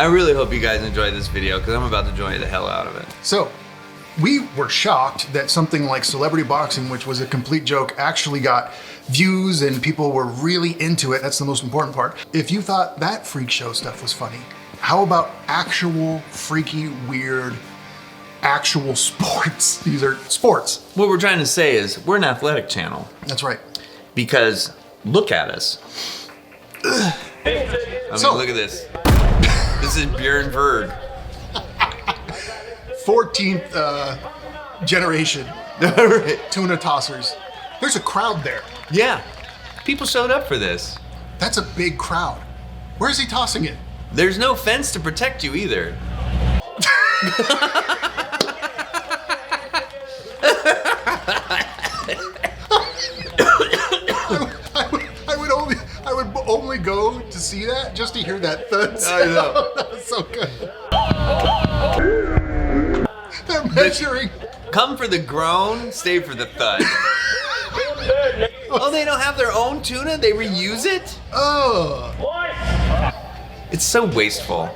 I really hope you guys enjoyed this video because I'm about to enjoy the hell out of it. So, we were shocked that something like celebrity boxing, which was a complete joke, actually got views and people were really into it. That's the most important part. If you thought that freak show stuff was funny, how about actual freaky, weird, actual sports? These are sports. What we're trying to say is we're an athletic channel. That's right. Because look at us. I mean, look at this. This is Björn Berg. 14th generation tuna tossers. There's a crowd there. Yeah. People showed up for this. That's a big crowd. Where is he tossing it? There's no fence to protect you either. I would only go to see that just to hear that thud. I know. That was so good. They're measuring. Come for the groan, stay for the thud. Oh, they don't have their own tuna? They reuse it? Oh. It's so wasteful.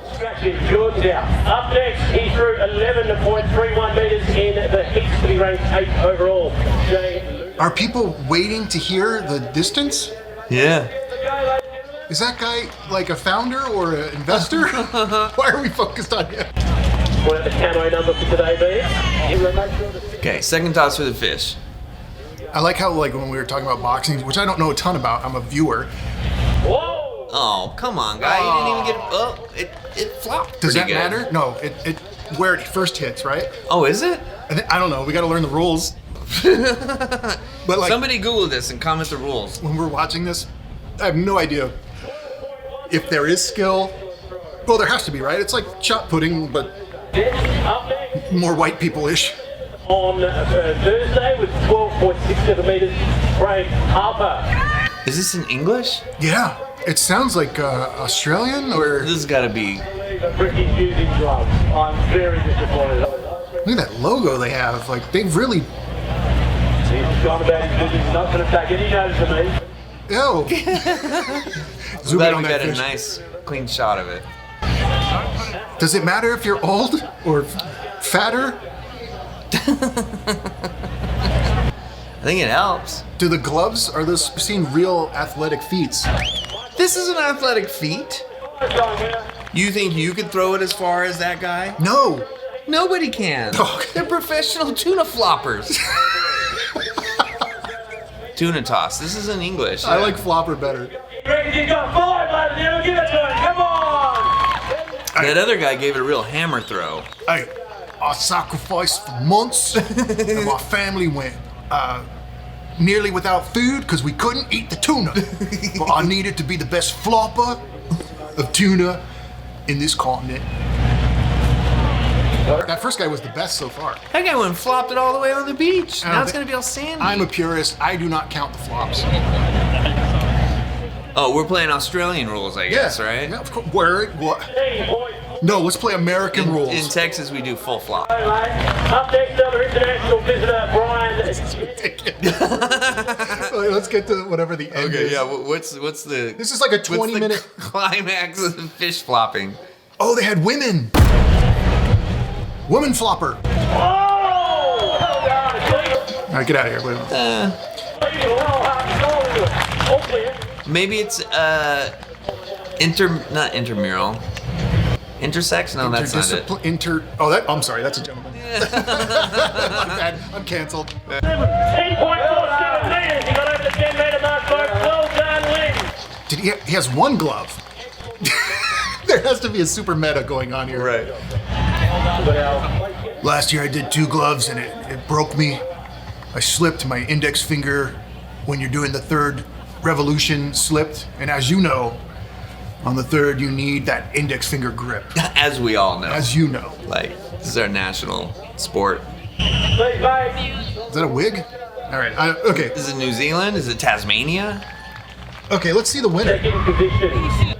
Jordan's out. Up next, he threw 11.31 meters in the heats to be ranked 8th overall. Are people waiting to hear the distance? Yeah. Is that guy like a founder or an investor? Why are we focused on him? What the camo number for today be? Okay, second toss for the fish. I like how when we were talking about boxing, which I don't know a ton about, I'm a viewer. Whoa! Oh, come on, guy. You didn't even get it flopped. Does that pretty good. matter? No, it where it first hits, right? Oh, is it? I don't know. We got to learn the rules. But Somebody Google this and comment the rules. When we're watching this, I have no idea if there is skill. Well, there has to be, right? It's like shot putting, but more white people-ish. On Thursday with 12.67 meters, Frank Harper. Is this in English? Yeah, it sounds like Australian or. This has got to be. Ricky's using drugs. I'm very disappointed. Look at that logo they have. Like they've really. He's gone about his business. He's not going to take any notice of me. Ew. Zoom in Glad on we that got a fish. nice, clean shot of it. Does it matter if you're old or fatter? I think it helps. Do the gloves, are those seen real athletic feats? This is an athletic feat. You think you could throw it as far as that guy? No. Nobody can. Okay. They're professional tuna floppers. Tuna toss. This is in English. I yeah. like flopper better. He's got 5, ladies and gentlemen. Give it to him. Come on. That other guy gave it a real hammer throw. Hey, I sacrificed for months and my family went nearly without food because we couldn't eat the tuna. But I needed to be the best flopper of tuna in this continent. That first guy was the best so far. That guy went and flopped it all the way on the beach. I don't Now it's thi- going to be all sandy. I'm a purist. I do not count the flops. Oh, we're playing Australian rules, I guess, right? Yeah, of course. Where? What? No, let's play American rules. In Texas, we do full flop. Up next, another international visitor, Brian. Let's get to whatever the end is. Okay, yeah. What's the? This is like a what's the 20-minute. climax of the fish flopping. Oh, they had women. Woman flopper. Oh! All right, get out of here. Wait a minute. Maybe it's not intramural. Intersex? No, that's not it. I'm sorry, that's a gentleman. My bad. I'm canceled. 10.47 meters. He got over the 10 meter mark, folks. Well done, Lynn. He has one glove. There has to be a super meta going on here. Right. Last year I did 2 gloves and it broke me. I slipped my index finger when you're doing the third revolution slipped. And as you know, on the third you need that index finger grip. As we all know. As you know. Like, this is our national sport. Please, mate. Is that a wig? All right, okay. Is it New Zealand? Is it Tasmania? Okay, let's see the winner. Second position.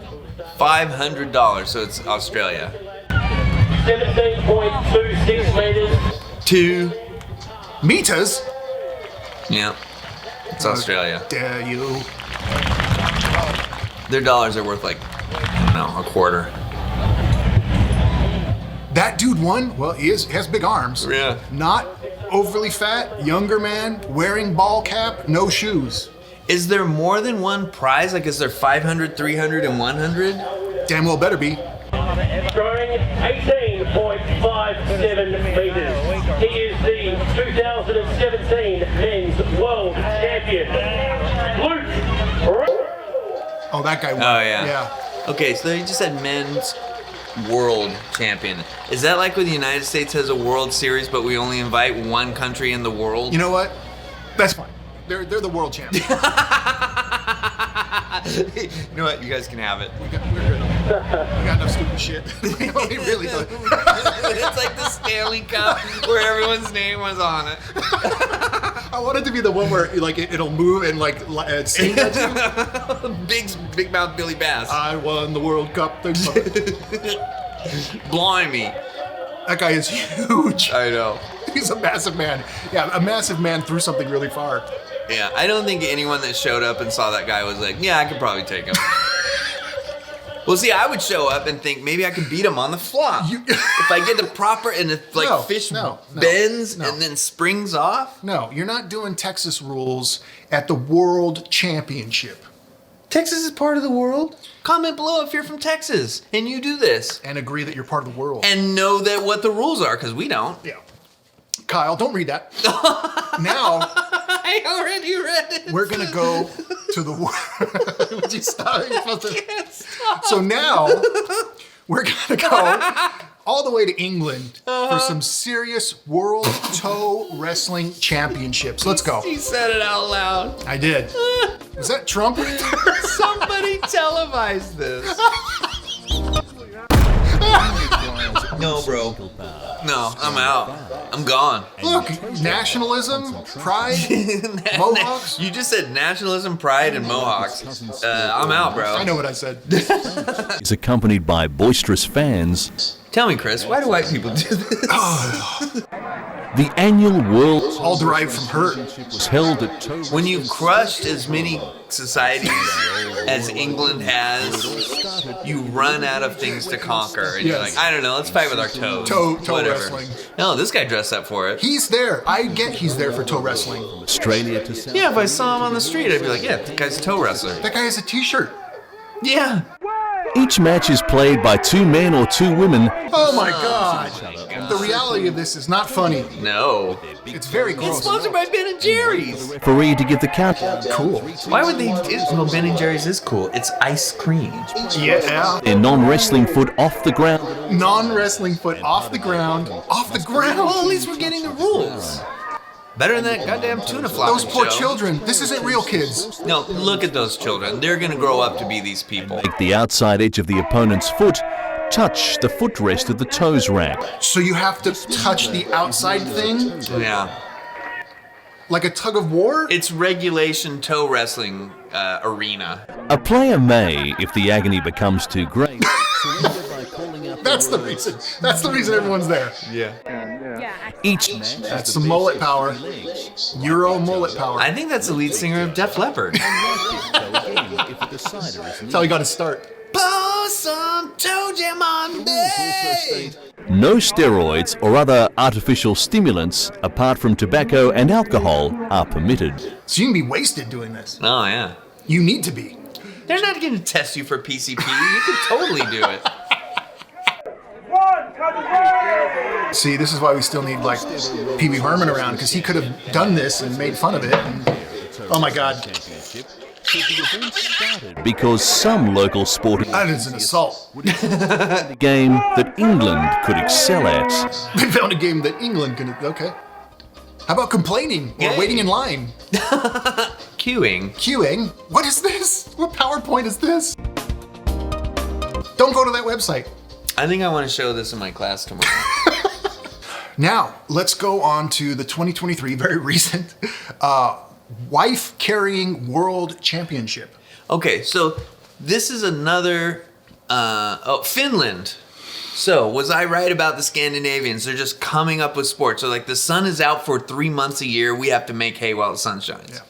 $500, so it's Australia. 17.26 meters. 2 Meters? Yeah. It's Australia. Dare you. Their dollars are worth like, I don't know, a quarter. dude won. Well, he has big arms. Yeah. Not overly fat, younger man, wearing ball cap, no shoes. Is there more than one prize? Like, is there 500, 300, and 100? Damn well better be. Throwing 18.57 meters. He is the 2017 men's world champion. Luke. Oh, that guy won. Oh, yeah. Yeah. Okay, so you just said men's world champion. Is that like when the United States has a World Series, but we only invite one country in the world? You know what? That's fine. They're the world champions. You know what? You guys can have it. We're good. We got enough stupid shit. We really do. It's like the Stanley Cup where everyone's name was on it. I want it to be the one where like it'll move and like sing that to you. Big mouth Billy Bass. I won the World Cup. Blimey. That guy is huge. I know. He's a massive man. Yeah, a massive man threw something really far. Yeah, I don't think anyone that showed up and saw that guy was like, yeah, I could probably take him. Well, see, I would show up and think maybe I could beat him on the flop. If I get the proper, and if fish bends and then springs off. No, you're not doing Texas rules at the World Championship. Texas is part of the world. Comment below if you're from Texas and you do this. And agree that you're part of the world. And know that what the rules are, because we don't. Yeah. Kyle, don't read that. Now... I already read it. We're going to go to the world. Would you stop? Stop. So now, we're going to go all the way to England for some serious World Toe Wrestling Championships. Let's go. You said it out loud. I did. Was that Trump? Somebody televised this. No, bro. No, I'm out. I'm gone. Look, nationalism, pride, Mohawks. You just said nationalism, pride, and Mohawks. I'm out, bro. I know what I said. Is accompanied by boisterous fans. Tell me, Chris, why do white people do this? The annual World All derived from hurt. was held at When you've crushed as many societies as England has, you run out of things to conquer. And you're like, I don't know, let's fight with our toes. Toe Whatever. wrestling. No, this guy dressed up for it. He's there. I get he's there for toe wrestling. Australia to South. Yeah, if I saw him on the street, I'd be like, yeah, that guy's a toe wrestler. That guy has a t-shirt. Yeah. Each match is played by 2 men or 2 women. Oh my God. The reality of this is not funny. No. It's very It's gross. sponsored by Ben & Jerry's. Referee to give the count. Cool. Why would they do? Well, Ben & Jerry's is cool. It's ice cream. Yeah. Their non-wrestling foot off the ground. Non-wrestling foot off the ground. Off the ground. Well, at least we're getting the rules. Better than that goddamn tuna flop. Those poor children. This isn't real kids. No, look at those children. They're gonna grow up to be these people. Make the outside edge of the opponent's foot touch the footrest of the toes rack. So you have to touch the outside thing Yeah. like a tug of war? It's regulation toe wrestling arena. A player may, if the agony becomes too great, surrender by calling out That's the reason. That's the reason everyone's there. Yeah. each match. That's some mullet power. Euro mullet power. I think that's the lead singer of Def Leppard. That's how he got his start. Pour some toe jam on me. No steroids or other artificial stimulants, apart from tobacco and alcohol, are permitted. So you can be wasted doing this. Oh, yeah. You need to be. They're not going to test you for PCP. You can totally do it. See, this is why we still need like Pee Wee Herman around, because he could have done this and made fun of it. And, oh my God. Because some local sporting That is an assault. a game that England could excel at. They found a game that England can. Okay. How about complaining or Yay. waiting in line? Queuing. Queuing? What is this? What PowerPoint is this? Don't go to that website. I think I want to show this in my class tomorrow. Now, let's go on to the 2023, very recent, Wife Carrying World Championship. Okay, so this is another, Finland. So, was I right about the Scandinavians? They're just coming up with sports. So, like, the sun is out for 3 months a year. We have to make hay while the sun shines. Yeah.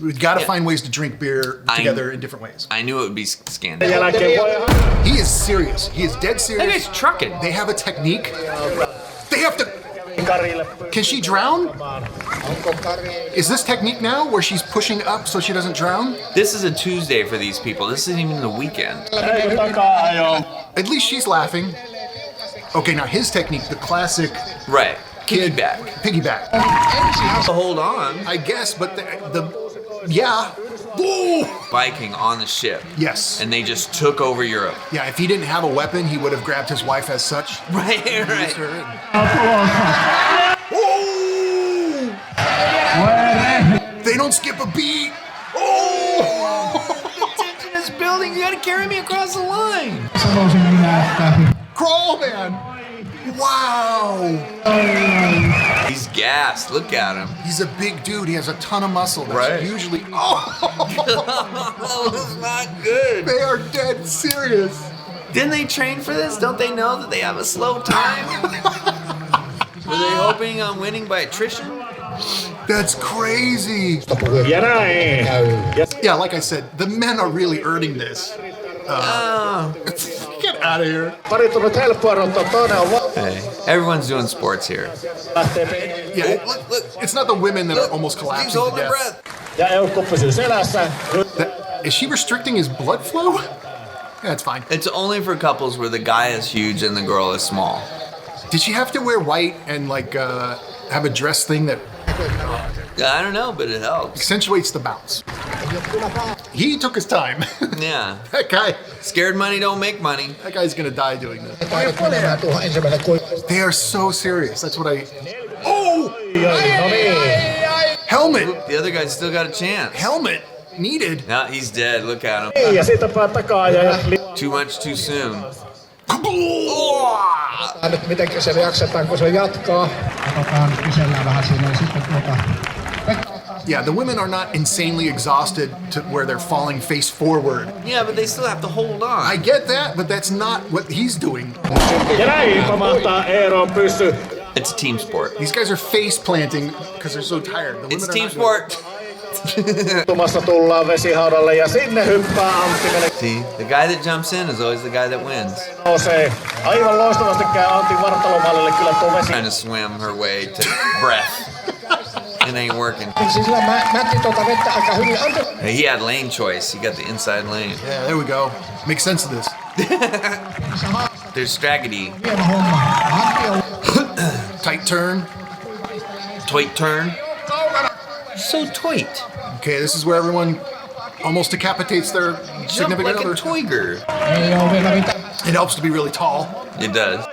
We've got to find ways to drink beer together in different ways. I knew it would be scandalous. He is serious. He is dead serious. That guy's trucking. They have a technique. They have to... Can she drown? Is this technique now where she's pushing up so she doesn't drown? This is a Tuesday for these people. This isn't even the weekend. At least she's laughing. Okay, now his technique, the classic... Right. Kid Piggyback. Hold on. I guess, but yeah. Ooh. Viking on the ship. Yes. And they just took over Europe. Yeah, if he didn't have a weapon, he would have grabbed his wife as such. Right. Oh! They don't skip a beat. Oh! The tension is building. You gotta carry me across the line. Crawl, man. Wow. He's gassed. Look at him. He's a big dude. He has a ton of muscle. That's Right. usually... Oh! That was not good. They are dead serious. Didn't they train for this? Don't they know that they have a slow time? Were they hoping on winning by attrition? That's crazy. Yeah, like I said, the men are really earning this. Get out of here. Hey, everyone's doing sports here. Yeah, look, it's not the women that are almost collapsing He's to holding death. breath. Is she restricting his blood flow? Yeah, it's fine. It's only for couples where the guy is huge and the girl is small. Did she have to wear white and like have a dress thing that I don't know, but it helps. accentuates the bounce? He took his time. Yeah. That guy, Scared money don't make money. that guy's gonna die doing this. They are so serious. That's what I. Oh! Helmet! The other guy's still got a chance. Helmet needed. Now he's dead. Look at him. Too much too soon. Yeah, the women are not insanely exhausted to where they're falling face forward. Yeah, but they still have to hold on. I get that, but that's not what he's doing. It's a team sport. These guys are face planting because they're so tired. The women It's are team not doing it. sport. See, the guy that jumps in is always the guy that wins. Trying to swim her way to breath. It ain't working. Hey, he had lane choice. He got the inside lane. Yeah, there we go. Makes sense of this. There's strategy. Tight turn. Toit turn. So toit. Okay, this is where everyone almost decapitates their Jump significant like other. a toiger. It helps to be really tall. It does.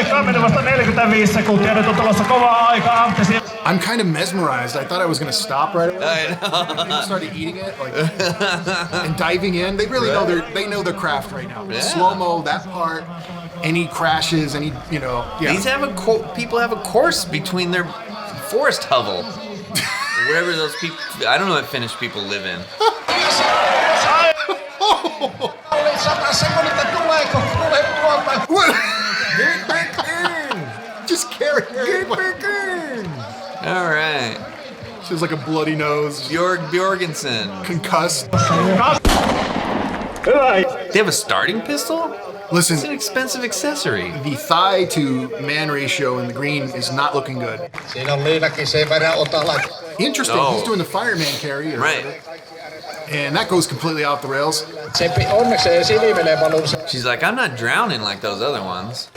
I'm kind of mesmerized. I thought I was going to stop right away. I know. People started eating it and diving in. They really know their craft right now. Yeah. Slow-mo, that part, any crashes, yeah. These people have a course between their forest hovel. Wherever those people, I don't know what Finnish people live in. What? Just carry her. All right. She has like a bloody nose. Bjorgensen. Concussed. They have a starting pistol? Listen, It's an expensive accessory. the thigh to man ratio in the green is not looking good. Interesting. Oh. He's doing the fireman carry. Right. And that goes completely off the rails. She's like, I'm not drowning like those other ones.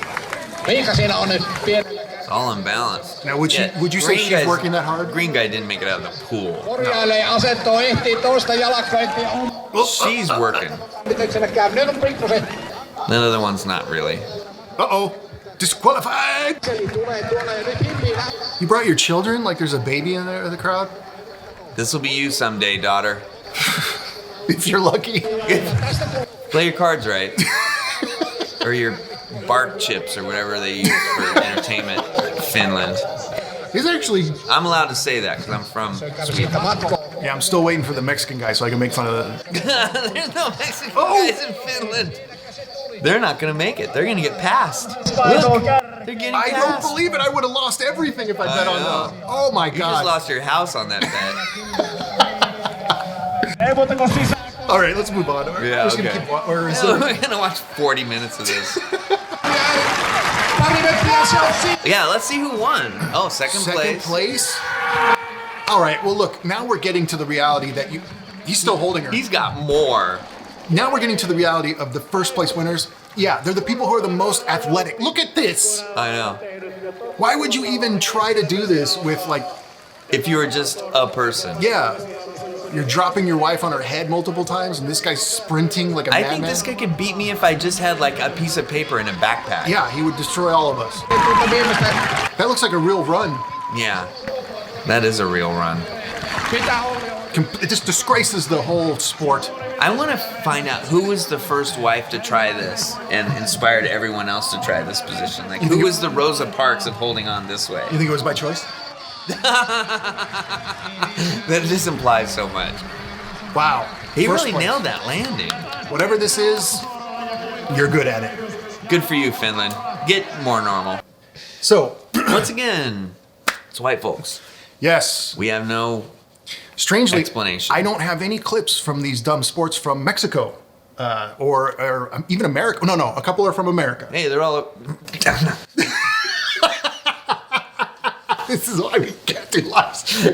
It's all unbalanced. Now, would you say green she's guy's- working that hard? Green guy didn't make it out of the pool. She's working. The other one's not really. Uh-oh. Disqualified. You brought your children like there's a baby in there in the crowd? This will be you someday, daughter. If you're lucky. Play your cards right. Or your bark chips or whatever they use for entertainment in Finland. He's actually... I'm allowed to say that because I'm from Sweden. Yeah, I'm still waiting for the Mexican guy so I can make fun of that. There's no Mexican guys in Finland. They're not going to make it. They're going to get passed. Look, they're getting I don't passed. believe it. I would have lost everything if I bet on know. that. Oh my You God. just lost your house on that bet. All right, let's move on. Yeah, We're just okay. gonna keep or is We're gonna watch 40 minutes of this. Yeah, let's see who won. Oh, second place. All right, well, look, now we're getting to the reality that he's still holding her. He's got more. Now we're getting to the reality of the first place winners. Yeah, they're the people who are the most athletic. Look at this. I know. Why would you even try to do this with, like... If you were just a person. Yeah. You're dropping your wife on her head multiple times, and this guy's sprinting like a madman. I think this guy could beat me if I just had like a piece of paper in a backpack. Yeah, he would destroy all of us. That looks like a real run. Yeah, that is a real run. It just disgraces the whole sport. I want to find out who was the first wife to try this and inspired everyone else to try this position. Like, who was the Rosa Parks of holding on this way? You think it was by choice? That just implies so much. Wow. He First really place. nailed that landing. Whatever this is, you're good at it. Good for you, Finland. Get more normal. So, once again, it's white folks. Yes. We have no Strangely, explanation. I don't have any clips from these dumb sports from Mexico or even America. No, a couple are from America. Hey, they're all... This is why we can't do lives.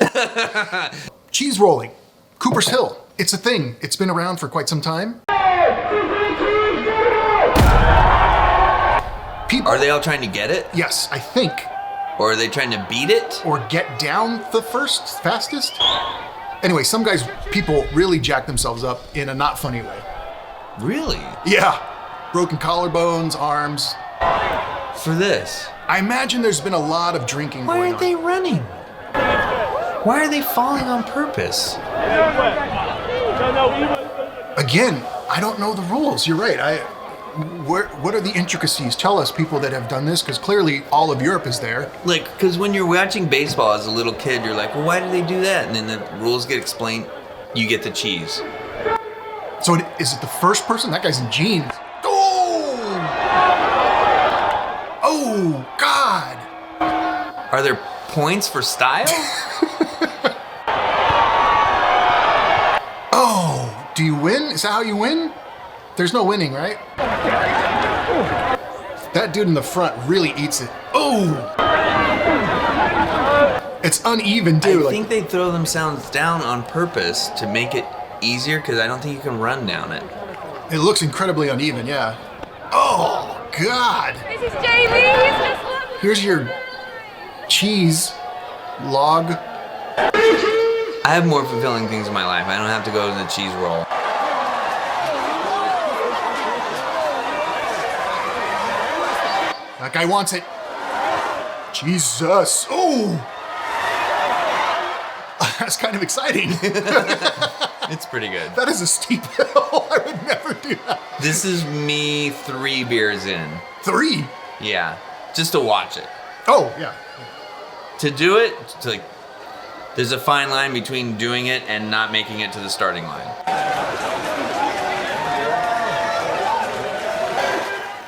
Cheese rolling. Cooper's Hill. It's a thing. It's been around for quite some time. People, Are they all trying to get it? yes, I think. Or are they trying to beat it? Or get down the fastest. Anyway, people really jack themselves up in a not funny way. Really? Yeah. Broken collarbones, arms. For this? I imagine there's been a lot of drinking Why going aren't they running? Why are they falling on purpose? Again, I don't know the rules. You're right. What are the intricacies? Tell us, people that have done this, because clearly all of Europe is there. Like, because when you're watching baseball as a little kid, you're like, well, why do they do that? And then the rules get explained. You get the cheese. So is it the first person? That guy's in jeans. Oh, God. Are there points for style? Oh, do you win? Is that how you win? There's no winning, right? That dude in the front really eats it. Oh! It's uneven, too. I think they throw themselves down on purpose to make it easier, because I don't think you can run down it. It looks incredibly uneven, yeah. Oh, God! This is Jamie. Here's your cheese log. I have more fulfilling things in my life. I don't have to go to the cheese roll. That guy wants it. Jesus. Oh! That's kind of exciting. It's pretty good. That is a steep hill. I would never do that. This is me 3 beers in. 3? Yeah. Just to watch it. Oh, yeah. To do it, there's a fine line between doing it and not making it to the starting line.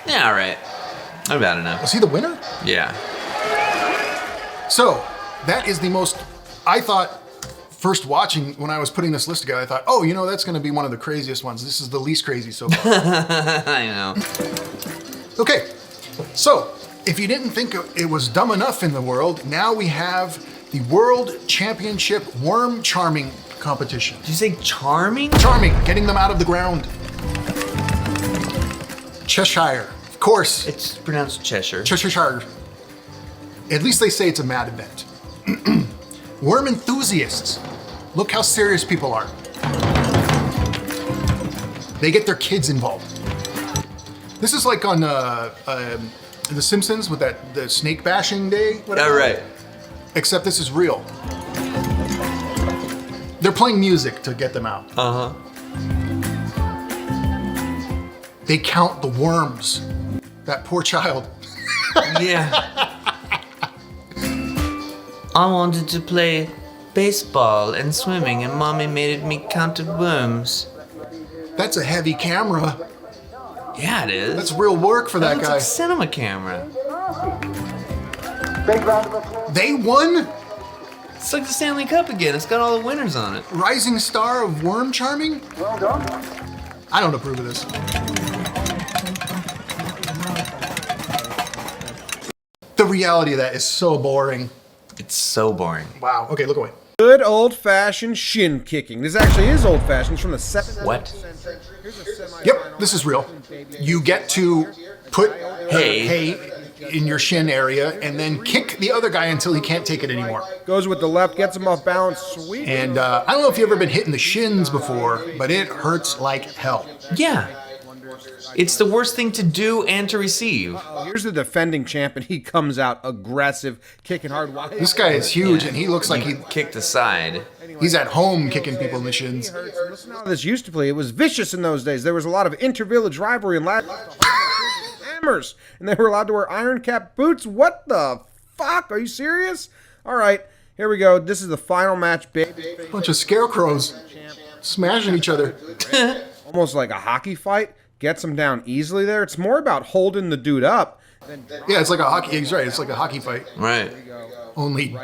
Yeah, all right. About enough. Was he the winner? Yeah. So, that is the most, I thought, first watching, when I was putting this list together, I thought, oh, that's going to be one of the craziest ones. This is the least crazy so far. I know. Okay, so, if you didn't think it was dumb enough in the world, now we have the World Championship Worm Charming Competition. Did you say charming? Charming, getting them out of the ground. Cheshire, of course. It's pronounced Cheshire. Cheshire. At least they say it's a mad event. Worm enthusiasts. Look how serious people are. They get their kids involved. This is like on The Simpsons with the snake bashing day. Whatever. Oh, right. Except this is real. They're playing music to get them out. Uh-huh. They count the worms. That poor child. Yeah. I wanted to play baseball and swimming, and Mommy made me count the worms. That's a heavy camera. Yeah, it is. That's real work for that looks guy. like cinema camera. They won? It's like the Stanley Cup again. It's got all the winners on it. Rising star of worm charming? Well done. I don't approve of this. The reality of that is so boring. It's so boring. Wow. Okay, look away. Good old-fashioned shin kicking. This actually is old-fashioned. It's from the 7th What? century. Here's a semi-final. Yep, this is real. You get to put Hay. hay in your shin area and then kick the other guy until he can't take it anymore. Goes with the left, gets him off balance. Sweet. And I don't know if you've ever been hit in the shins before, but it hurts like hell. Yeah. It's the worst thing to do and to receive. Here's the defending champ, and he comes out aggressive, kicking hard. This guy is huge, and he looks like he kicked aside. he's at home kicking people in the shins. Listen how this used to play. It was vicious in those days. There was a lot of inter-village rivalry and hammers, and they were allowed to wear iron cap boots. What the fuck? Are you serious? All right, here we go. This is the final match, baby. Bunch of scarecrows smashing each other. Almost like a hockey fight. Gets him down easily there. It's more about holding the dude up. Yeah, it's like a hockey. He's right. It's like a hockey fight, Right. only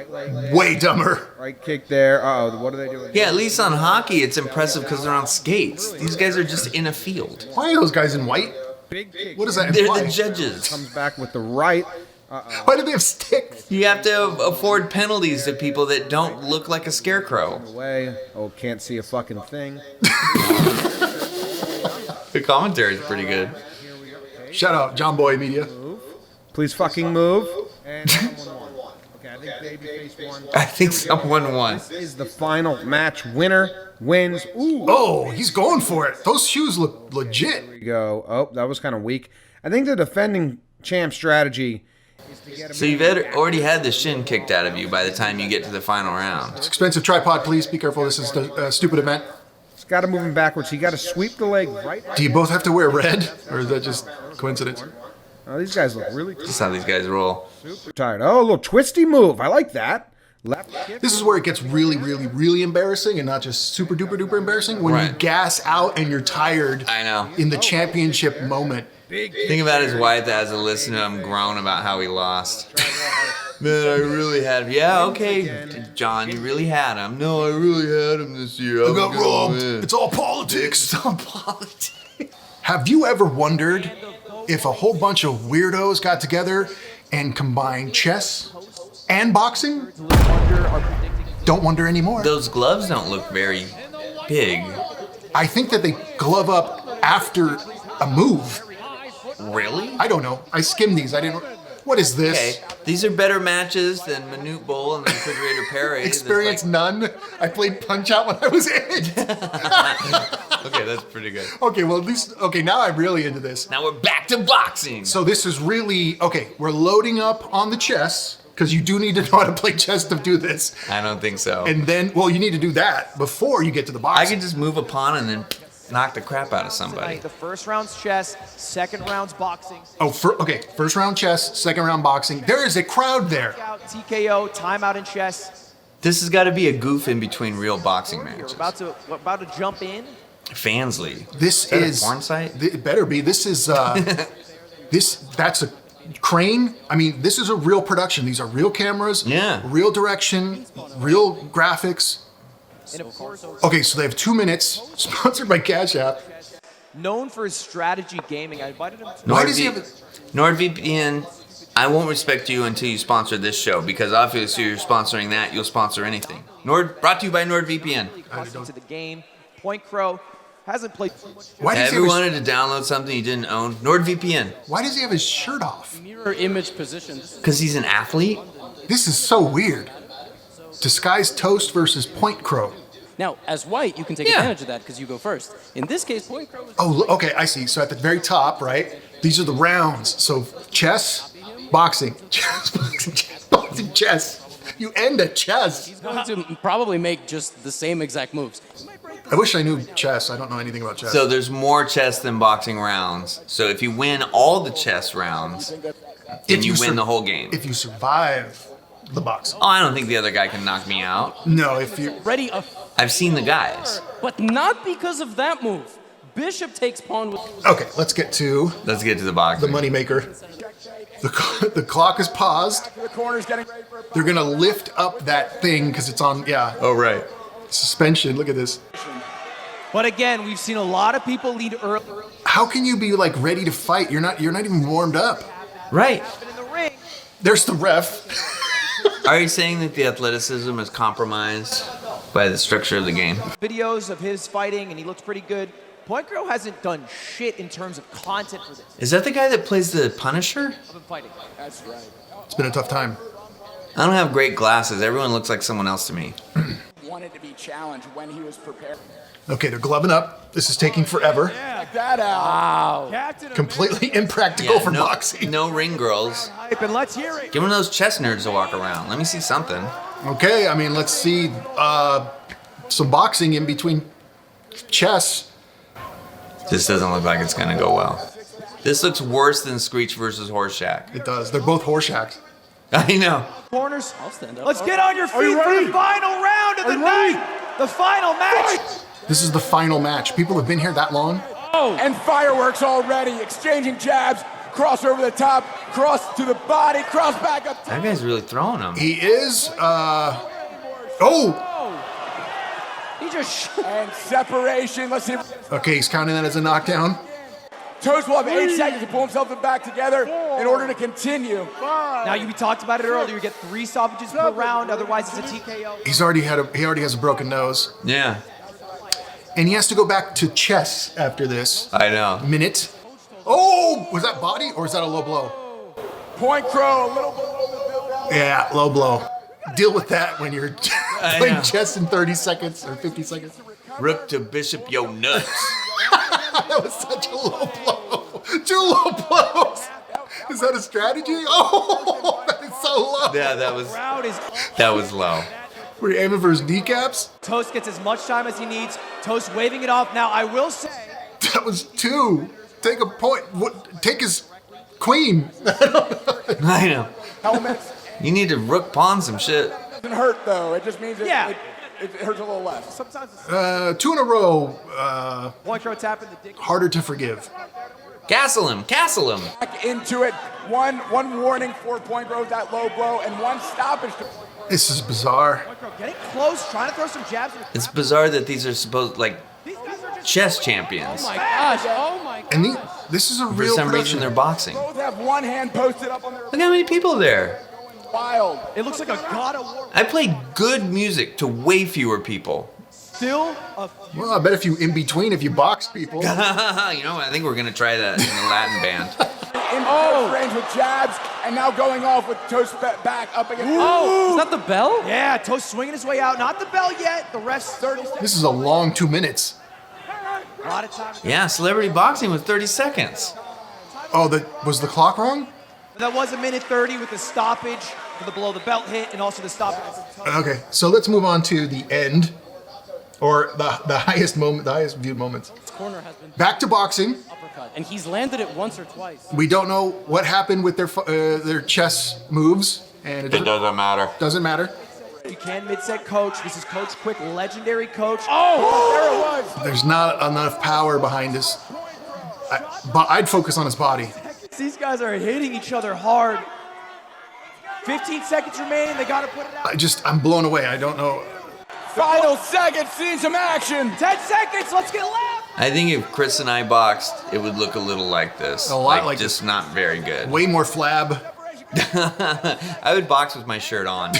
way dumber. Right kick there. Uh-oh, what are they doing? Yeah, at least on hockey, it's impressive because they're on skates. These guys are just in a field. Why are those guys in white? Big kick. What does that They're imply? the judges. Comes back with the right. Why do they have sticks? You have to afford penalties to people that don't look like a scarecrow. Away. Oh, can't see a fucking thing. The commentary is pretty good. Shout out John Boy Media. Please fucking move. And someone won. Okay, I think Babyface won. I think someone won. This is the final match. Winner wins. Ooh. Oh, he's going for it. Those shoes look legit. Here we go. Oh, that was kind of weak. I think the defending champ strategy is to get him. So you've already had the shin kicked out of you by the time you get to the final round. It's expensive. Tripod, please. Be careful. This is a stupid event. It's got to move him backwards. You got to sweep the leg right. Do you both have to wear red, or is that just coincidence? Oh, these guys look really Just how these guys roll. super tired. Oh, a little twisty move. I like that. Left kick. This is where it gets really, really, really embarrassing, and not just super duper duper embarrassing. When you Right. gas out and you're tired I know. in the championship moment. Think about his wife as a listener to him groan about how he lost. Man, I really had him. Yeah, okay, John, you really had him. No, I really had him this year. I got robbed. It's all politics. It's all politics. Have you ever wondered if a whole bunch of weirdos got together and combined chess and boxing? Don't wonder anymore. Those gloves don't look very big. I think that they glove up after a move. Really? I don't know. I skimmed these. I didn't. What is this? Okay, these are better matches than Minute Bowl and the Refrigerator Parade. Experience none. I played Punch Out when I was 8. Okay, that's pretty good. Okay, well at least now I'm really into this. Now we're back to boxing. So this is really okay. We're loading up on the chess because you do need to know how to play chess to do this. I don't think so. And then, well, you need to do that before you get to the I boxing. could just move a pawn and then knock the crap out of somebody. Tonight, the first round's chess, second round's boxing. Okay. First round chess, second round boxing. There is a crowd there. TKO, timeout in chess. This has got to be a goof in between real boxing matches. We're about to jump in. Fansly. This that is a porn site? It better be. This is that's a crane. I mean, this is a real production. These are real cameras. Yeah. Real direction. Real graphics. And of course, Okay, so they have 2 minutes. Sponsored by Cash App. known for his strategy gaming. I invited him to Why does he have NordVPN, I won't respect you until you sponsor this show, because obviously you're sponsoring that, you'll sponsor anything. Brought to you by NordVPN. to the game. Point Crow hasn't played too much. Why does he Ever have his, wanted to download something you didn't own? NordVPN. why does he have his shirt off? Mirror image positions. Because he's an athlete? This is so weird. Disguised Toast versus Point Crow. Now, as white, you can take Yeah. advantage of that because you go first. In this case, Point Crow is Oh, okay, I see. So at the very top, right? These are the rounds. So chess, boxing, chess, boxing, chess, boxing, chess. You end at chess. going to probably make just the same exact moves. I wish I knew chess. I don't know anything about chess. So there's more chess than boxing rounds. So if you win all the chess rounds, then you win the whole game. If you survive the boxing. Oh, I don't think the other guy can knock me out. No, if you. Ready, I've seen the guys. but not because of that move. Bishop takes pawn with. Okay, let's get to Let's get to the the boxing. moneymaker. The clock is paused. They're gonna lift up that thing because it's on. Yeah. Oh right. Suspension. Look at this. But again, we've seen a lot of people lead early. How can you be like ready to fight? You're not even warmed up. Right. In the ring. There's the ref. Are you saying that the athleticism is compromised by the structure of the game? Videos of his fighting, and he looks pretty good. Point Crow hasn't done shit in terms of content for this. Is that the guy that plays the Punisher? I've been fighting. That's right. It's been a tough time. I don't have great glasses. Everyone looks like someone else to me. Wanted to be challenged when he was prepared. Okay, they're gloving up. This is taking forever. Check that out. Wow. Completely impractical for boxing. No ring girls. And let's hear it. Give one of those chess nerds to walk around. Let me see something. Okay, I mean, let's see some boxing in between chess. This doesn't look like it's gonna go well. This looks worse than Screech versus Horseshack. It does. They're both Horshacks. I know. Corners. I'll stand up. Let's get on your feet for the final round of the night. The final match. This is the final match. People have been here that long. And fireworks already. Exchanging jabs. Cross over the top. Cross to the body. Cross back up. That guy's really throwing them. He is. He just. And separation. Let's see. Okay, he's counting that as a knockdown. Toast will have 8 seconds to pull himself back together in order to continue. Now, we talked about it earlier. You get 3 stoppages per round. Otherwise, it's a TKO. He already has a broken nose. Yeah. And he has to go back to chess after this I know. minute. Oh, was that body or is that a low blow? Point Crow a little below the belt. Yeah, low blow. Deal with that when you're playing chess in 30 seconds or 50 seconds. Rook to bishop, yo nuts. That was such a low blow. 2 low blows. Is that a strategy? Oh, that is so low. Yeah, that was low. Were you aiming for his kneecaps? Toast gets as much time as he needs. Toast waving it off. Now, I will say. That was 2. Take a point. Take his queen. I know. Helmets. You need to rook pawn some shit. Doesn't hurt though. It just means it hurts a little less. Sometimes it's 2 in a row. Point Crow tapping the dick. Harder to forgive. Castle him. Back into it. One warning for Point Crow, that low blow, and 1 stoppage. This is bizarre. Point Crow getting close, trying to throw some jabs. It's bizarre that these are supposed chess champions. Oh my gosh. Oh my gosh. And this is a For real some production. reason they're boxing. Both have one hand posted up on their Look how many people there. wild. It looks like a God of War. I played good music to way fewer people. Still a Well, I bet if you in between, if you box people. You know, I think we're gonna try that in the Latin band. In close range with jabs, and now going off with Toast back up against. Oh, is that the bell? Yeah, Toast swinging his way out. Not the bell yet. The ref's 30 seconds. This is a long 2 minutes. A lot of time. Yeah, celebrity boxing was 30 seconds. Oh, was the clock wrong? That was a minute 30 with the stoppage for the below the belt hit and also the stoppage. Okay, so let's move on to the end, or the highest moment, the highest viewed moments. This corner has been Back to boxing. uppercut, and he's landed it once or twice. We don't know what happened with their chess moves, and it doesn't matter. doesn't matter. You can mid-set coach. This is Coach Quick, legendary coach. Oh, there it was. There's not enough power behind this. I'd focus on his body. These guys are hitting each other hard. 15 seconds remaining. They got to put it out. I'm blown away. I don't know. Final seconds, seeing some action. 10 seconds. Let's get left. I think if Chris and I boxed, it would look a little like this. A lot like just this. not very good. Way more flab. I would box with my shirt on.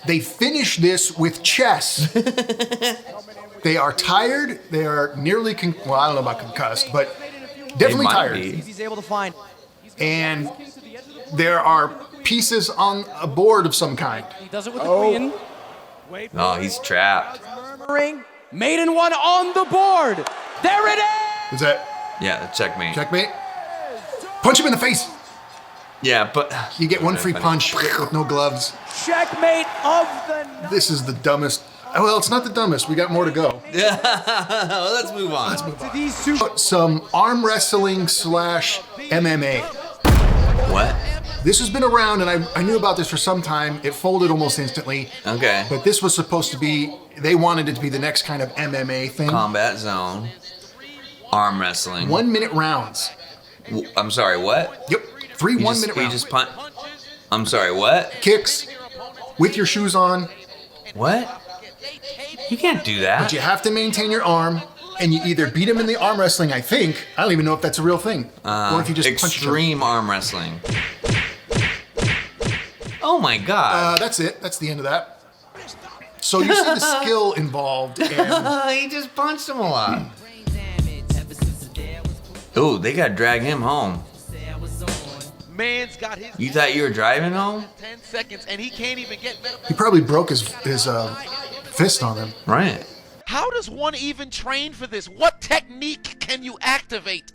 They finish this with chess. They are tired. They are nearly, well, I don't know about concussed, but definitely might tired. be. He's able to find. And there are pieces on a board of some kind. He does it with the queen. Oh, he's trapped. Murmuring. Maiden one on the board. There it is. Is that Yeah, checkmate. checkmate? Punch him in the face. Yeah, but You get 1 free punch with no gloves. Checkmate of the night. This is the dumbest. Well, it's not the dumbest. We got more to go. well, let's move on. To these two. Some arm wrestling / MMA. What? This has been around, and I knew about this for some time. It folded almost instantly. Okay. But this was supposed to be, they wanted it to be the next kind of MMA thing. Combat zone. Arm wrestling. 1 minute rounds. I'm sorry, what? Yep. Three You 1 minute you rounds. just punt. I'm sorry, what? Kicks with your shoes on, What? You can't do that. but you have to maintain your arm, and you either beat him in the arm wrestling, I think. I don't even know if that's a real thing. Or if you just punch him. Extreme arm wrestling. Oh my god. That's it. That's the end of that. So you see the skill involved. And He just punched him a lot. Oh, they gotta drag him home. Man's got his. You thought you were driving home? 10 seconds, and he can't even get. he probably broke his fist on him. Right. How does one even train for this? What technique can you activate?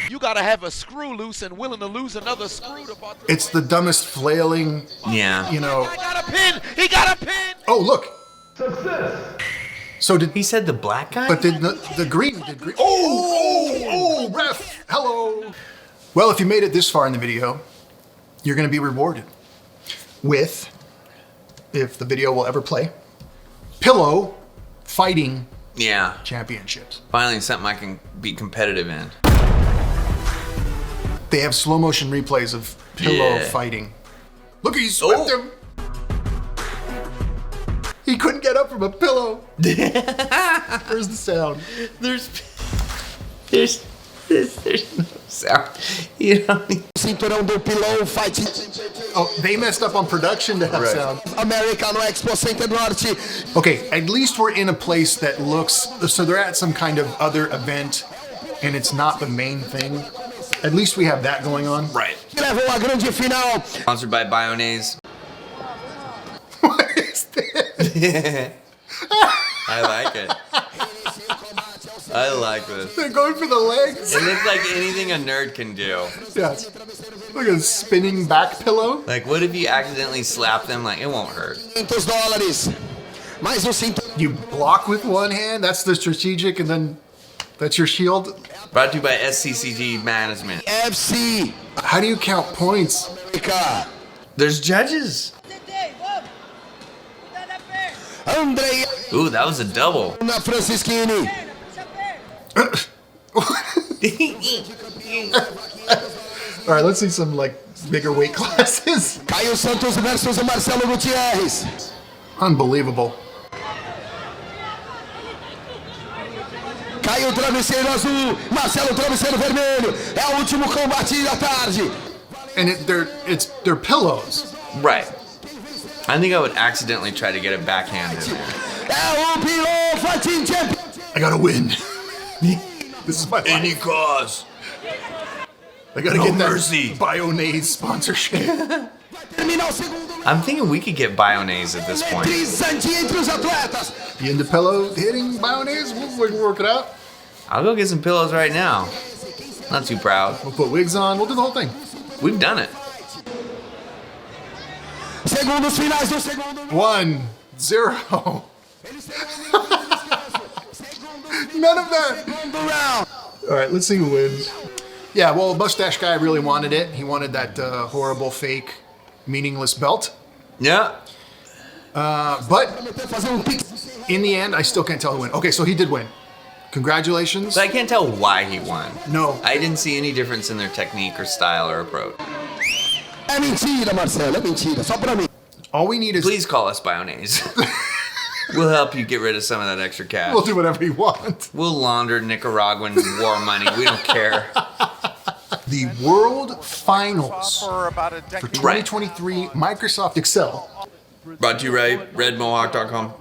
You gotta have a screw loose and willing to lose another screw to. It's the dumbest flailing, Yeah. you know. I got a pin. He got a pin. Oh, look. So did He said the black guy? But did the green did green? Oh, ref! Hello. Well, if you made it this far in the video, you're going to be rewarded with, if the video will ever play, pillow fighting Yeah. championships. Finally something I can be competitive in. They have slow motion replays of pillow Yeah. fighting. Look, he swept him. He couldn't get up from a pillow. Where's the sound? There's no sound. You don't need. Cinturão do pilão fighting. Oh, they messed up on production to have Right. sound. Americano Expo Center Norte. Okay, at least we're in a place that looks, so they're at some kind of other event and it's not the main thing. At least we have that going on. Right. Levou a grande final. Sponsored by Bionase. What is this? I like it. I like this. They're going for the legs. It looks like anything a nerd can do. Yes. Look at a spinning back pillow. Like, what if you accidentally slap them? Like, it won't hurt. $500. Mais cinturão. You block with one hand, that's the strategic, and then that's your shield. Brought to you by SCCG Management. FC. How do you count points? America. There's judges. Andrei Ooh, that was a double. na Francischini. All right, let's see some like bigger weight classes. Caio Santos versus Marcelo Gutierrez. Unbelievable. Caio Travesseiro Azul, Marcelo Travesseiro Vermelho. É o último combate da tarde. And they're pillows. Right. I think I would accidentally try to get a backhand in there. É o Pilão Fighting Champion. I gotta win. This is my Any life. cause. I gotta No get that mercy. Bionase sponsorship. Termina o segundo I'm thinking we could get Bionase at this point. eletrizante entre os atletas. You into pillow hitting Bionase? We'll work it out. I'll go get some pillows right now. Not too proud. We'll put wigs on. We'll do the whole thing. We've done it. Segundos finais do segundo. 1-0. None of that. Segundo round. All right, let's see who wins. Yeah, well, Mustache Guy really wanted it. He wanted that horrible, fake, meaningless belt. Yeah. But in the end, I still can't tell who won. Okay, so he did win. Congratulations. So I can't tell why he won. No. I didn't see any difference in their technique or style or approach. É mentira, Marcelo, é mentira. Só pra mim. All we need is... Please call us Bionase. We'll help you get rid of some of that extra cash. We'll do whatever you want. We'll launder Nicaraguan war money. We don't care. The World Finals for Right. 2023 Microsoft Excel. Brought to you by RedMohawk.com.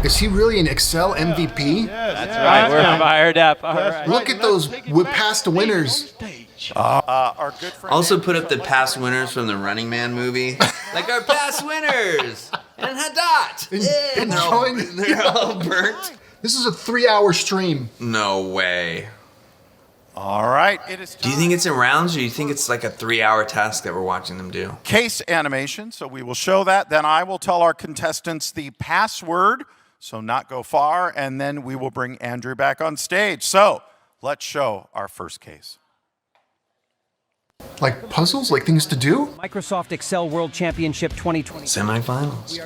Is he really an Excel MVP? That's right. We're fired up. All right. Look at those past winners. Our good friend Also put up the past winners from the Running Man movie. Like our past winners. And Haddad. And they're all burnt. This is a 3-hour stream. No way. All right, it is Do you think it's in rounds or do you think it's like a 3-hour task that we're watching them do? case animation, so we will show that. Then I will tell our contestants the password, so not go far, and then we will bring Andrew back on stage. So let's show our first case. Like puzzles, like things to do? Microsoft Excel World Championship 2020. Semifinals.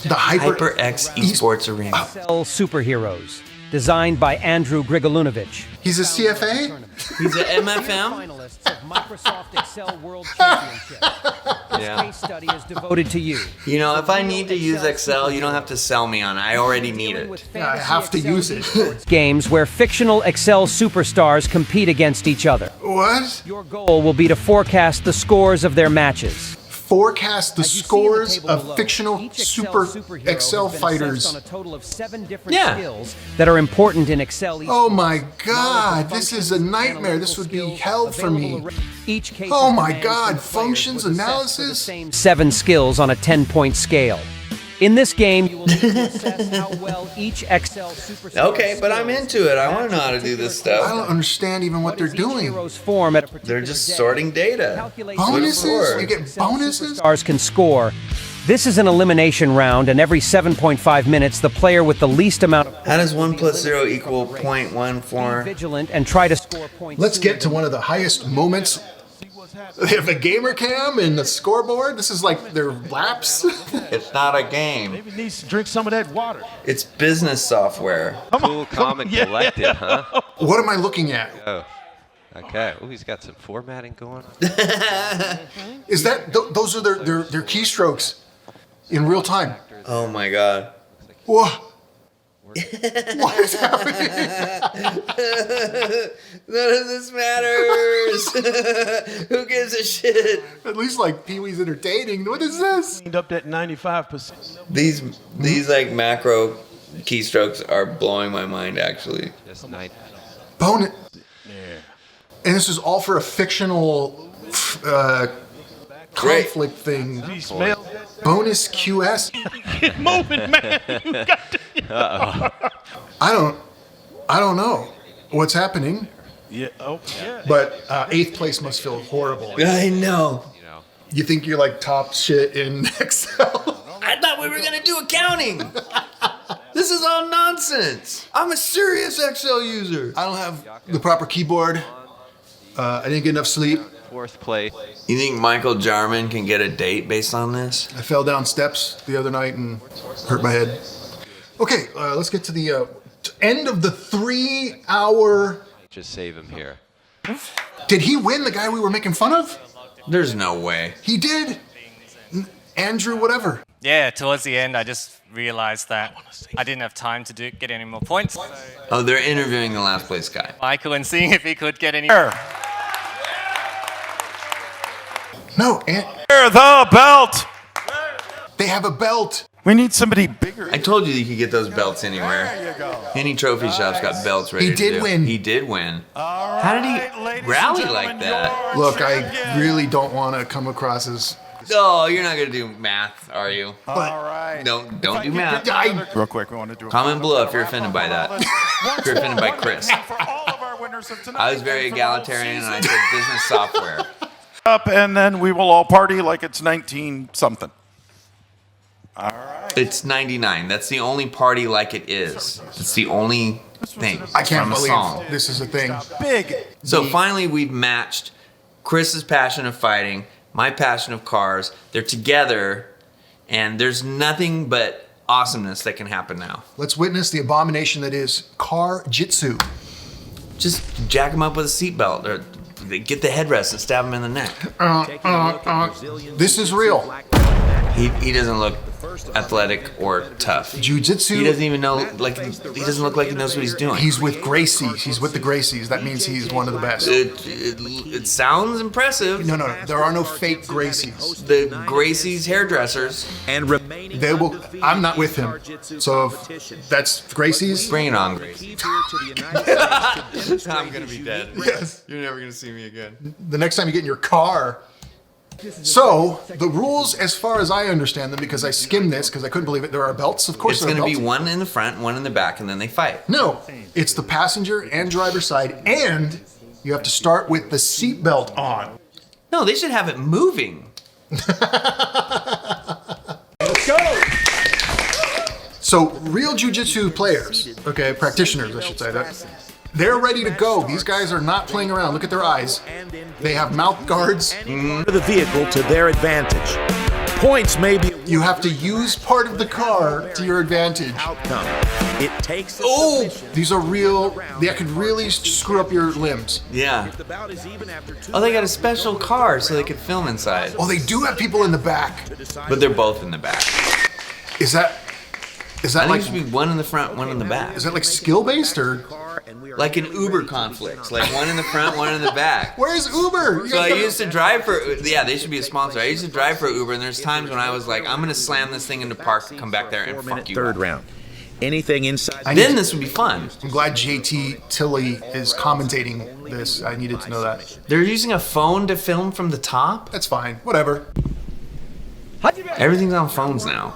The HyperX Esports Arena. Excel Superheroes. designed by Andrew Grigolunovich. He's a CFA? He's an MFM? Finalists of Microsoft Excel World Championship. This case study is devoted to you. You know, if I need to use Excel, you don't have to sell me on it. I already need it. Yeah, I have to use it. Games where fictional Excel superstars compete against each other. What? Your goal will be to forecast the scores of their matches. Forecast the scores of fictional super Excel fighters. On a total of 7 different skills that are important in Excel. Oh my God, this is a nightmare. This would be hell for me. Each case oh my God, functions analysis? 7 skills on a 10-point scale. In this game, you will need to assess how well each Excel superstar. Okay, but I'm into it. I want to know how to do this stuff. I don't understand even what they're doing. They're just sorting data. Bonuses? You get bonuses? Stars can score. This is an elimination round, and every 7.5 minutes, the player with the least amount of. How does 1 + 0 equal 0.14? Vigilant and try to score points. Let's get to one of the highest moments. They have a gamer cam and the scoreboard. This is like their laps. It's not a game. Maybe needs to drink some of that water. It's business software. Cool, calm, and collected, huh? What am I looking at? Oh, okay. Oh, he's got some formatting going on. Is that those are their keystrokes in real time? Oh my God. Whoa. What is happening? None of this matters. Who gives a shit? At least like Pee-wee's entertaining. What is this? Cleaned up that 95%. These like macro keystrokes are blowing my mind actually. Just night. Bonus. Yeah. And this is all for a fictional conflict thing. Bonus QS. Get moving, man. You got to. I don't know what's happening. Yeah. Oh, yeah. But 8th place must feel horrible. I know. You think you're like top shit in Excel? I thought we were gonna do accounting. This is all nonsense. I'm a serious Excel user. I don't have the proper keyboard. I didn't get enough sleep. 4th place. You think Michael Jarman can get a date based on this? I fell down steps the other night and hurt my head. Okay, let's get to the end of the 3-hour. Just save him here. Did he win, the guy we were making fun of? There's no way. He did. Andrew, whatever. Yeah, towards the end, I just realized that I didn't have time to get any more points. Oh, they're interviewing the last place guy. Michael and seeing if he could get any. No, the belt. They have a belt. We need somebody bigger. I told you could get those belts anywhere. There you go. Any trophy shop's got belts ready to do. He did win. He did win. How did he rally like that? Look, I really don't want to come across as. Oh, you're not gonna do math, are you? All right. Don't do math. Real quick, we want to do a comment below if you're offended by that. If you're offended by Chris. I was very egalitarian and I said business software. Up and then we will all party like it's 19 something. All right. It's 99. That's the only party like it is. It's the only thing. I can't from a believe song. this is a thing. Big. So finally we've matched Chris's passion of fighting, my passion of cars. They're together and there's nothing but awesomeness that can happen now. Let's witness the abomination that is Car-Jitsu. Just jack him up with a seatbelt or get the headrest and stab him in the neck. This is real. He doesn't look athletic or tough. Jiu-Jitsu. He doesn't even know, like, he doesn't look like he knows what he's doing. He's with Gracies. He's with the Gracies. That means he's one of the best. It sounds impressive. No. There are no fake Gracies. The Gracies hairdressers. And remaining. They will. I'm not with him. So if that's Gracies. Bring it on, Gracie. I'm gonna be dead. Yes. You're never gonna see me again. The next time you get in your car. So, the rules, as far as I understand them, because I skimmed this, because I couldn't believe it, there are belts, of course. It's going to be one in the front, one in the back, and then they fight. No, it's the passenger and driver side, and you have to start with the seatbelt on. No, they should have it moving. Let's go! So, real jiu-jitsu players, okay, practitioners, I should say that. They're ready to go. These guys are not playing around. Look at their eyes. They have mouth guards. The vehicle to their advantage. Points may be. You have to use part of the car to your advantage. Outcome. It takes. Oh, these are real. They could really screw up your limbs. Yeah. Oh, they got a special car so they could film inside. Oh, they do have people in the back. But they're both in the back. Is that I think like? it should be one in the front, one in the back. Is that like skill based or? Like an Uber conflict, like one in the front, one in the back. Where's Uber? So I used to drive for, yeah, they should be a sponsor. I used to drive for Uber, and there's times when I was like, I'm gonna slam this thing into park, come back there, and fuck you. Third round. Anything inside. Then this would be fun. I'm glad JT Tilley is commentating this. I needed to know that. They're using a phone to film from the top? That's fine. Whatever. Everything's on phones now.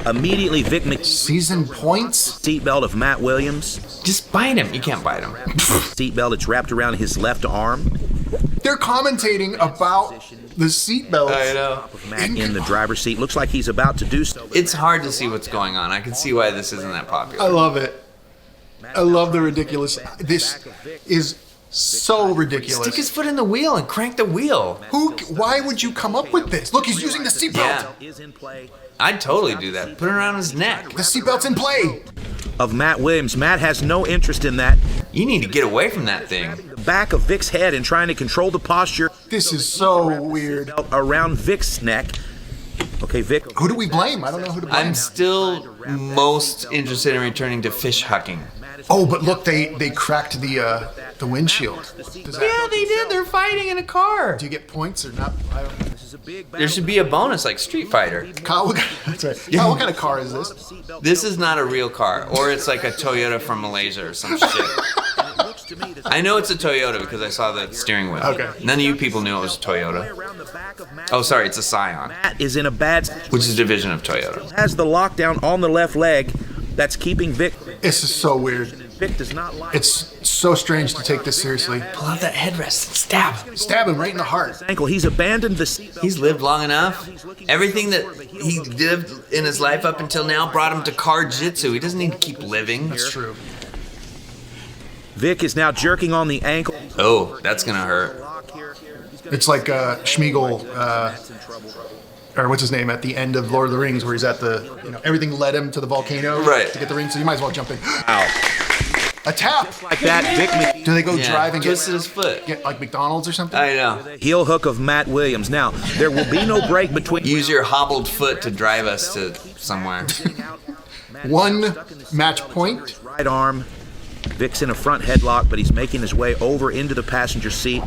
Immediately, Vic season points. Seatbelt of Matt Williams. Just bite him. You can't bite him. Seatbelt that's wrapped around his left arm. They're commentating about the seatbelt. I know. Matt in the driver's seat. Looks like he's about to do so. It's hard to see what's going on. I can see why this isn't that popular. I love it. I love the ridiculous. This is so ridiculous. Stick his foot in the wheel and crank the wheel. Why would you come up with this? Look, he's using the seatbelt. Yeah. I'd totally do that. Put it around his neck. The seatbelt's in play. Of Matt Williams. Matt has no interest in that. You need to get away from that thing. Back of Vic's head and trying to control the posture. This is so weird. Around Vic's neck. Okay, Vic. Who do we blame? I don't know who to blame. I'm still most interested in returning to fish hucking. Oh, but look, they cracked the windshield. Yeah, they did. They're fighting in a car. Do you get points or not? I don't know. There should be a bonus like Street Fighter. Kyle, that's right. Kyle, what kind of car is this? This is not a real car, or it's like a Toyota from Malaysia or some shit. I know it's a Toyota because I saw the steering wheel. Okay. None of you people knew it was a Toyota. Oh, sorry, it's a Scion. Matt is in a bad. Which is a division of Toyota. Has the lockdown on the left leg. That's keeping Vic. This is so weird. Vic does not like. It's so strange to take this seriously. Pull out that headrest and stab him. Stab him right in the heart. Ankle. He's abandoned the. He's lived long enough. Everything that he did in his life up until now brought him to Car-Jitsu. He doesn't need to keep living. That's true. Vic is now jerking on the ankle. Oh, that's gonna hurt. It's like Schmeagol, or what's his name, at the end of Lord of the Rings, where he's at the, everything led him to the volcano right. to get the ring, so you might as well jump in. Ow. A tap. Just like that, Vic. Do they go drive and twisted his foot? Get like McDonald's or something? I know. Heel hook of Matt Williams. Now, there will be no break between. Use your hobbled foot to drive us to somewhere. One match point. Right arm. Vic's in a front headlock, but he's making his way over into the passenger seat.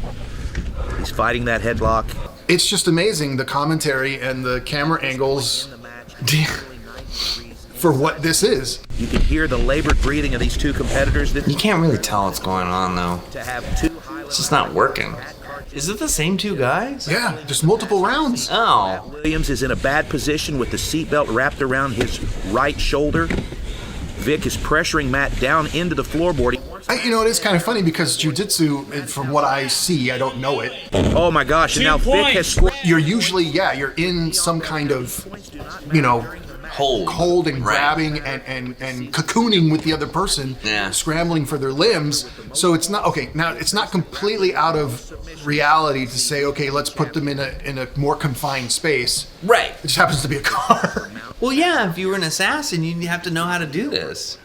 He's fighting that headlock. It's just amazing, the commentary and the camera angles for what this is. You can hear the labored breathing of these two competitors. You can't really tell what's going on, though. To have two. It's just not working. Is it the same two guys? Yeah, just multiple rounds. Oh. Williams is in a bad position with the seatbelt wrapped around his right shoulder. Vic is pressuring Matt down into the floorboard. It is kind of funny because jiu-jitsu, from what I see, I don't know it. Oh my gosh, and now Vic has scored. You're usually, you're in some kind of, hold and grabbing and cocooning with the other person, scrambling for their limbs. So it's not, now it's not completely out of reality to say, okay, let's put them in a more confined space. Right. It just happens to be a car. Well, yeah, if you were an assassin, you'd have to know how to do this.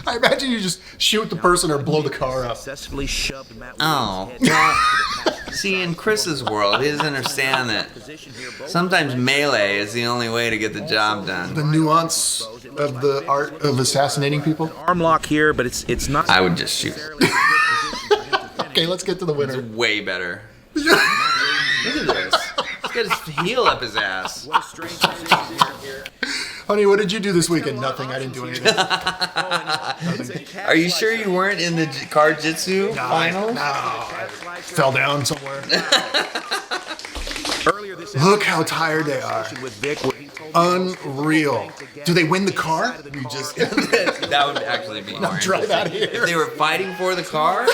I imagine you just shoot the person or blow the car up. Successfully shoved Matt Oh, well, see, in Chris's world, he doesn't understand that sometimes melee is the only way to get the job done. The nuance of the art of assassinating people. Arm lock here, but it's not. I would just shoot. Okay, let's get to the winner. It's way better. Look at this. He's got his heel up his ass. Honey, what did you do this weekend? Nothing. I didn't do anything. Are you sure you weren't in the Car-Jitsu finals? No, I fell down somewhere. Look how tired they are. Unreal. Do they win the car? You just that would actually be more drive out of here. If they were fighting for the car.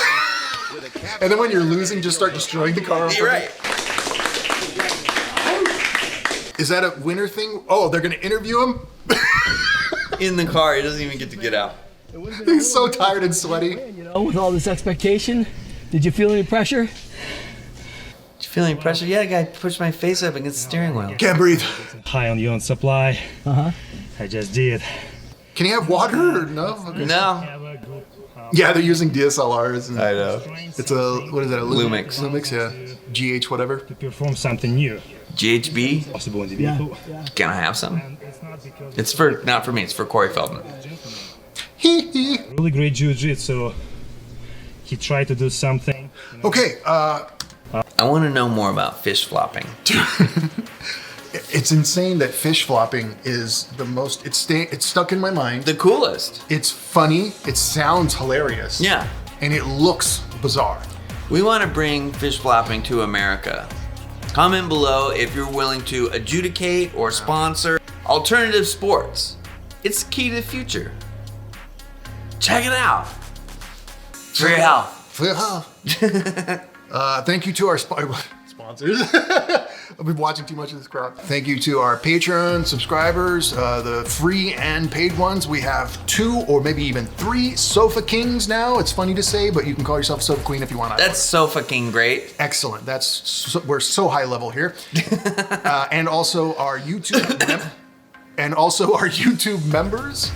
And then when you're losing, just start destroying the car. You're right. Is that a winner thing? Oh, they're going to interview him? In the car, he doesn't even get to get out. He's so tired and sweaty. With all this expectation, did you feel any pressure? Did Feeling pressure? Yeah, the guy pushed my face up against the steering wheel. Can't breathe. High on your own supply. I just did. Can you have water or no? Okay. No. Yeah, they're using DSLRs. And I know. It's a, what is that? A Lumix. Lumix, yeah. GH whatever. To perform something new. GHB? Possible in the vehicle. Can I have some? It's for, not for me, it's for Corey Feldman. Really great jiu-jitsu. He tried to do something. Okay, I want to know more about fish flopping. It's insane that fish flopping is the most, it's stuck in my mind. The coolest. It's funny, it sounds hilarious. Yeah. And it looks bizarre. We want to bring fish flopping to America. Comment below if you're willing to adjudicate or sponsor alternative sports. It's the key to the future. Check it out. For your health. For your health. Thank you to our sponsors. I've been watching too much of this crap. Thank you to our Patreon subscribers, the free and paid ones. We have 2 or maybe even 3 Sofa Kings now. It's funny to say, but you can call yourself Sofa Queen if you want. That's Sofa King great. Excellent. We're so high level here. And also our YouTube members.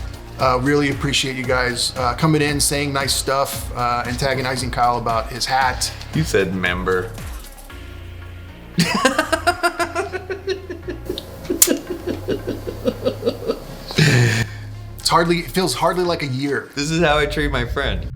Really appreciate you guys coming in, saying nice stuff, antagonizing Kyle about his hat. You said member. It feels hardly like a year. This is how I treat my friend.